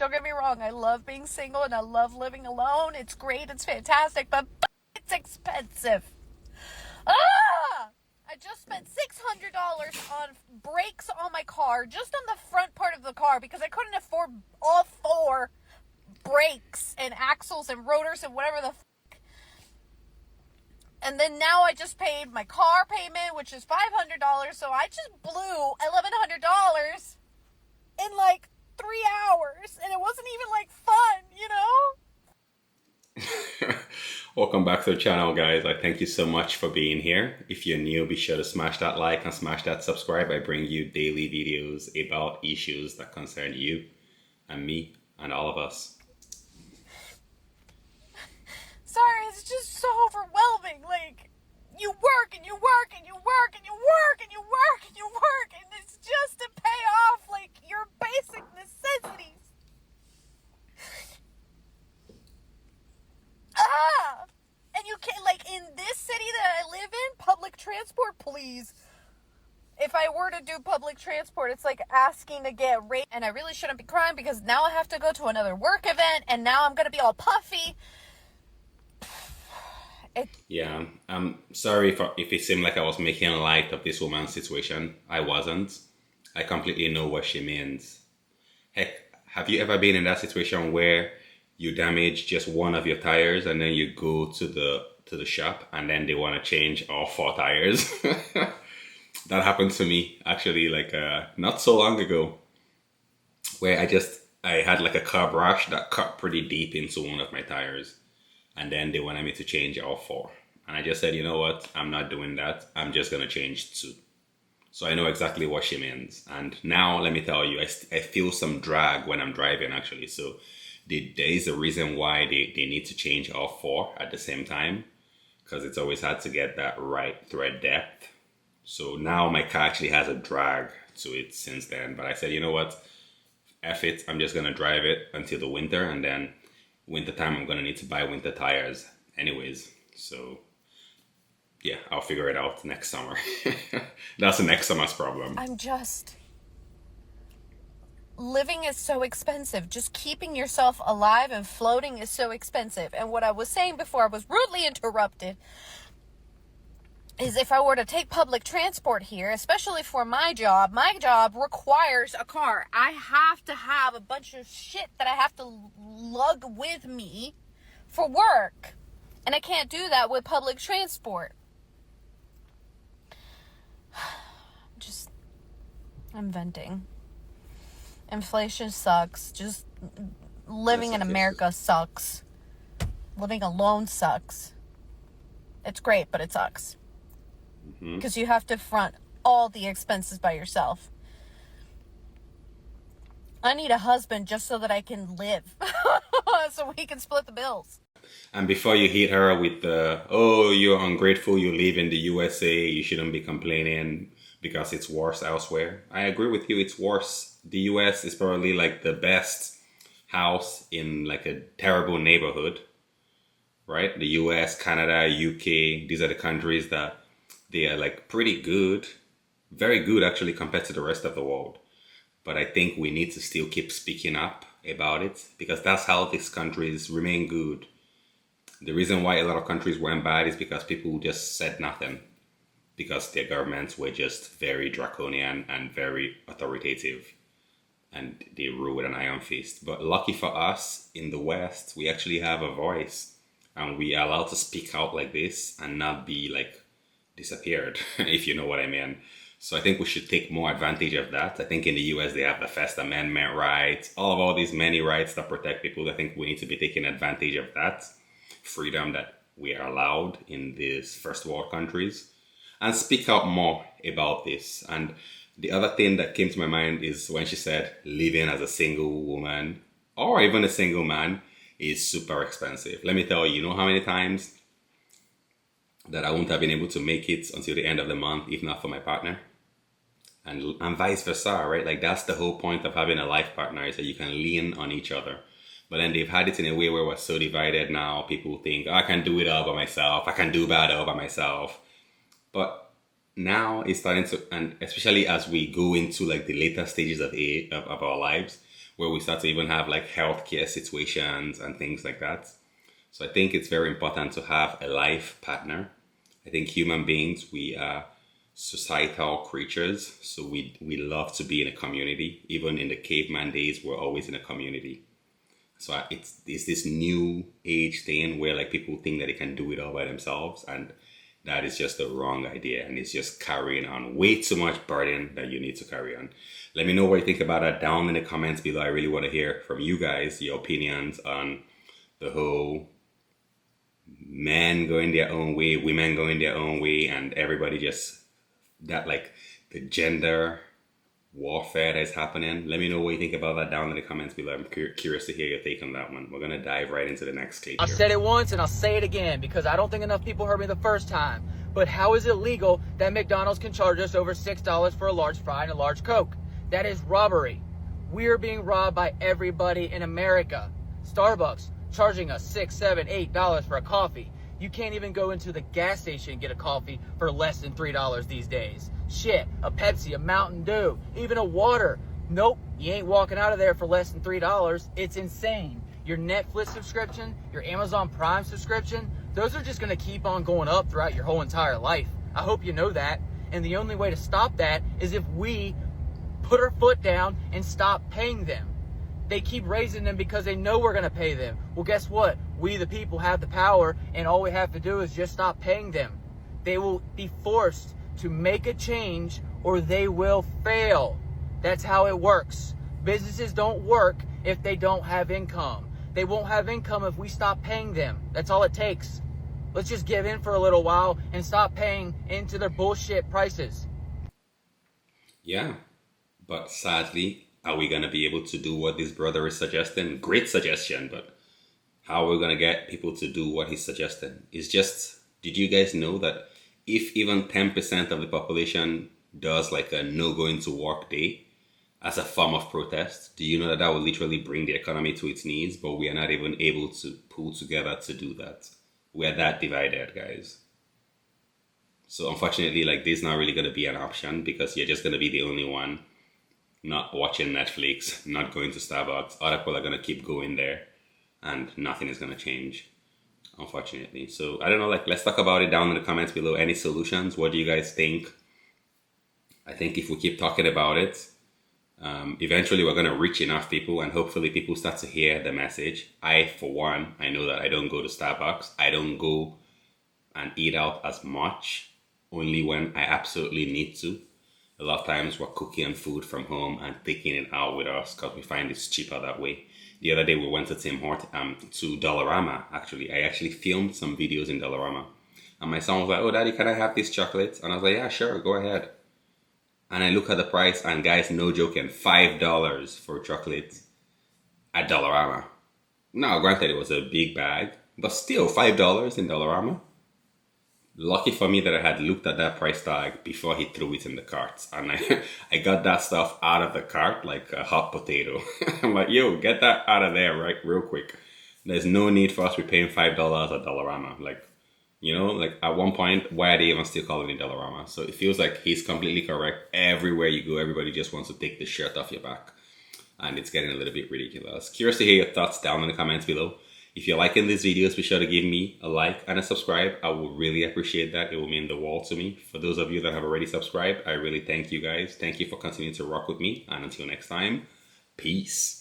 Don't get me wrong, I love being single and I love living alone. It's great, it's fantastic, but it's expensive. Ah! I just spent $600 on brakes on my car, just on the front part of the car, because I couldn't afford all four brakes and axles and rotors and whatever the and then now I just paid my car payment, which is $500, so I just blew $1,100 in like 3 hours, and it wasn't even like fun, you know? Welcome back to the channel, guys. I thank you so much for being here. If you're new, be sure to smash that like and smash that subscribe. I bring you daily videos about issues that concern you and me and all of us. Sorry, it's just so overwhelming. Like, you work and you work and you work and you work and you work and you work, and it's just to pay off like your basic necessities. And you can't, like, in this city that I live in, public transport, please. If I were to do public transport, it's like asking to get rate, and I really shouldn't be crying because now I have to go to another work event, and now I'm gonna be all puffy. Yeah, I'm sorry if it seemed like I was making light of this woman's situation. I wasn't. I completely know what she means. Heck, have you ever been in that situation where you damage just one of your tires and then you go to the shop and then they want to change all four tires? That happened to me actually, like not so long ago, where I had like a car brush that cut pretty deep into one of my tires. And then they wanted me to change all four. And I just said, you know what? I'm not doing that. I'm just going to change two. So I know exactly what she means. And now let me tell you, I feel some drag when I'm driving, actually. So there is a reason why they need to change all four at the same time. Because it's always had to get that right thread depth. So now my car actually has a drag to it since then. But I said, you know what? F it. I'm just going to drive it until the winter. And then winter time, I'm going to need to buy winter tires anyways. So yeah, I'll figure it out next summer. That's the next summer's problem. Living is so expensive. Just keeping yourself alive and floating is so expensive. And what I was saying before I was rudely interrupted is if I were to take public transport here, especially for my job requires a car. I have to have a bunch of shit that I have to lug with me for work. And I can't do that with public transport. I'm venting. Inflation sucks. Just living in America sucks. Living alone sucks. It's great, but it sucks. Because you have to front all the expenses by yourself. I need a husband just so that I can live. So we can split the bills. And before you hit her with the, oh, you're ungrateful, you live in the USA, you shouldn't be complaining because it's worse elsewhere. I agree with you, it's worse. The US is probably like the best house in like a terrible neighborhood, right? The US, Canada, UK, these are the countries that they are like pretty good, very good actually compared to the rest of the world. But I think we need to still keep speaking up about it because that's how these countries remain good. The reason why a lot of countries went bad is because people just said nothing because their governments were just very draconian and very authoritative and they rule with an iron fist. But lucky for us in the West, we actually have a voice and we are allowed to speak out like this and not be like disappeared, if you know what I mean. So I think we should take more advantage of that. I think in the US they have the First Amendment rights, all these many rights that protect people. I think we need to be taking advantage of that freedom that we are allowed in these first world countries and speak out more about this. And the other thing that came to my mind is when she said living as a single woman or even a single man is super expensive. Let me tell you, you know how many times that I won't have been able to make it until the end of the month, if not for my partner. And vice versa, right? Like that's the whole point of having a life partner is that you can lean on each other. But then they've had it in a way where we're so divided now. People think, oh, I can do it all by myself. I can do bad all by myself. But now it's starting to, and especially as we go into like the later stages of our lives, where we start to even have like healthcare situations and things like that. So I think it's very important to have a life partner. I think human beings, we are societal creatures, so we love to be in a community. Even in the caveman days, we're always in a community. So it's this new age thing where like people think that they can do it all by themselves, and that is just the wrong idea, and it's just carrying on way too much burden that you need to carry on. Let me know what you think about that down in the comments below. I really want to hear from you guys, your opinions on the whole men going their own way, women going their own way, and everybody just that like the gender warfare that is happening. Let me know what you think about that down in the comments below. I'm curious to hear your take on that one. We're gonna dive right into the next clip. I've said it once and I'll say it again because I don't think enough people heard me the first time. But how is it legal that McDonald's can charge us over $6 for a large fry and a large Coke? That is robbery. We're being robbed by everybody in America. Starbucks charging us $6, $7, $8 for a coffee. You can't even go into the gas station and get a coffee for less than $3 these days. Shit, a Pepsi, a Mountain Dew, even a water. Nope, you ain't walking out of there for less than $3. It's insane. Your Netflix subscription, your Amazon Prime subscription, those are just gonna keep on going up throughout your whole entire life. I hope you know that. And the only way to stop that is if we put our foot down and stop paying them. They keep raising them because they know we're going to pay them. Well, guess what? We, the people, have the power, and all we have to do is just stop paying them. They will be forced to make a change or they will fail. That's how it works. Businesses don't work if they don't have income. They won't have income if we stop paying them. That's all it takes. Let's just give in for a little while and stop paying into their bullshit prices. Yeah, but sadly, are we going to be able to do what this brother is suggesting? Great suggestion, but how are we going to get people to do what he's suggesting? It's just, did you guys know that if even 10% of the population does like a no going to work day as a form of protest, do you know that that will literally bring the economy to its knees? But we are not even able to pull together to do that. We're that divided, guys. So unfortunately, like, this is not really going to be an option because you're just going to be the only one not watching Netflix, not going to Starbucks. Other people are going to keep going there and nothing is going to change, unfortunately. So I don't know, like, let's talk about it down in the comments below. Any solutions? What do you guys think? I think if we keep talking about it, eventually we're going to reach enough people and hopefully people start to hear the message. I, for one, I know that I don't go to Starbucks. I don't go and eat out as much, only when I absolutely need to. A lot of times we're cooking food from home and taking it out with us because we find it's cheaper that way. The other day we went to to Dollarama, actually. I actually filmed some videos in Dollarama. And my son was like, "Oh, Daddy, can I have this chocolate?" And I was like, "Yeah, sure, go ahead." And I look at the price and guys, no joking, $5 for chocolate at Dollarama. Now, granted, it was a big bag, but still $5 in Dollarama. Lucky for me that I had looked at that price tag before he threw it in the cart. And I got that stuff out of the cart like a hot potato. I'm like, yo, get that out of there, right, real quick. There's no need for us to be paying $5 at Dollarama. Like, you know, like at one point, why are they even still calling it Dollarama? So it feels like he's completely correct. Everywhere you go, everybody just wants to take the shirt off your back. And it's getting a little bit ridiculous. Curious to hear your thoughts down in the comments below. If you're liking these videos, be sure to give me a like and a subscribe. I will really appreciate that. It will mean the world to me. For those of you that have already subscribed, I really thank you guys. Thank you for continuing to rock with me. And until next time, peace.